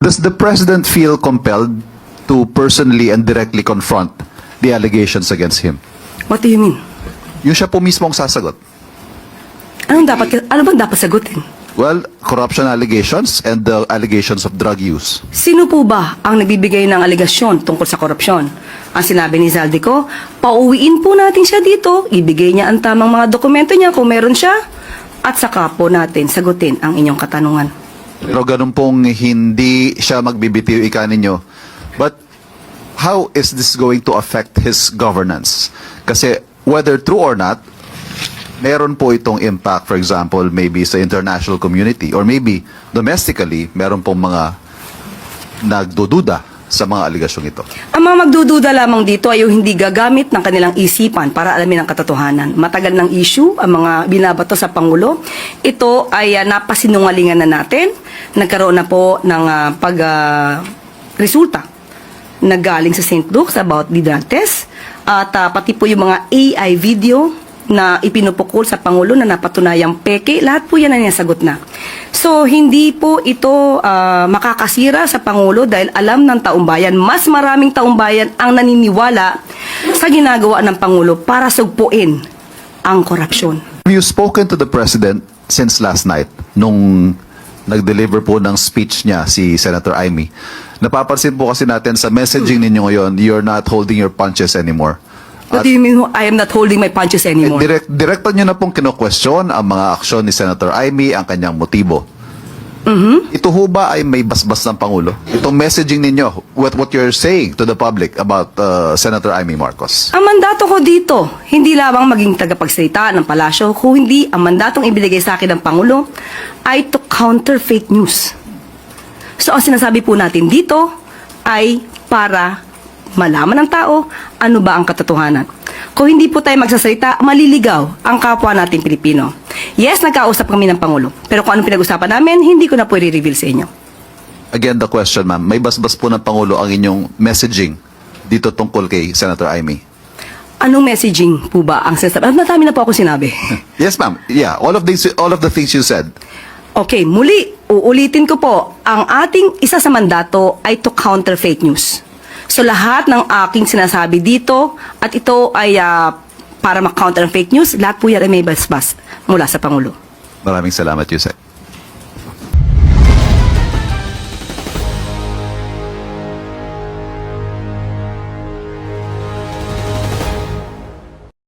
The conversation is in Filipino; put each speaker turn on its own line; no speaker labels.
Does the President feel compelled to personally and directly confront the allegations against him?
What do you mean?
Yung siya po mismo ang sasagot.
Ano bang dapat sagutin?
Well, corruption allegations and the allegations of drug use.
Sino po ba ang nagbibigay ng aligasyon tungkol sa korupsyon? Ang sinabi ni Zaldico, pauwiin po natin siya dito, ibigay niya ang tamang mga dokumento niya kung meron siya, at saka po natin sagutin ang inyong katanungan.
Pero ganun pong hindi siya magbibitiw ika ninyo. But how is this going to affect his governance? Kasi whether true or not, meron po itong impact, for example, maybe sa international community or maybe domestically, meron pong mga nagdududa sa mga aligasyong ito.
Ang mga magdududa lamang dito ay yung hindi gagamit ng kanilang isipan para alamin ang katotohanan. Matagal ng issue ang mga binabato sa Pangulo. Ito ay napasinungalingan na natin. Nagkaroon na po ng resulta na galing sa St. Luke's about the drug test. At pati po yung mga AI video na ipinupukol sa Pangulo na napatunayang peke, lahat po yan ay nasagot na. So, hindi po ito makakasira sa Pangulo dahil alam ng taumbayan, mas maraming taumbayan ang naniniwala sa ginagawa ng Pangulo para sugpuin ang korupsyon.
Have you spoken to the President since last night, nung nag-deliver po ng speech niya si Senator Amy? Napapansin po kasi natin sa messaging ninyo ngayon, you're not holding your punches anymore.
What do you mean, I am not holding my punches anymore?
Direkta nyo na pong kino-question ang mga aksyon ni Senator Amy, ang kanyang motibo. Ito ho ba ay may basbas ng Pangulo? Itong messaging ninyo, what you're saying to the public about Senator Amy Marcos?
Ang mandato ko dito, hindi lamang maging tagapagsalita ng palasyo, kung hindi ang mandatong ibinigay sa akin ng Pangulo ay to counter fake news. So ang sinasabi po natin dito ay para malaman ng tao ano ba ang katotohanan. Kung hindi po tayo magsasalita, maliligaw ang kapwa nating Pilipino. Yes, nagkausap kami ng Pangulo. Pero kung anong pinag-usapan namin, hindi ko na po i-reveal sa inyo.
Again, the question, ma'am, may basbas po ng Pangulo ang inyong messaging dito tungkol kay Senator Amy?
Anong messaging po ba ang sinasabi? Madami na po ako sinabi.
Yes, ma'am. Yeah, all of the things you said.
Okay, muli, uulitin ko po, ang ating isa sa mandato ay to counter fake news. So lahat ng aking sinasabi dito, at ito ay para ma-counter ang fake news, lahat po yan ay may basbas mula sa Pangulo.
Maraming salamat, Yusek.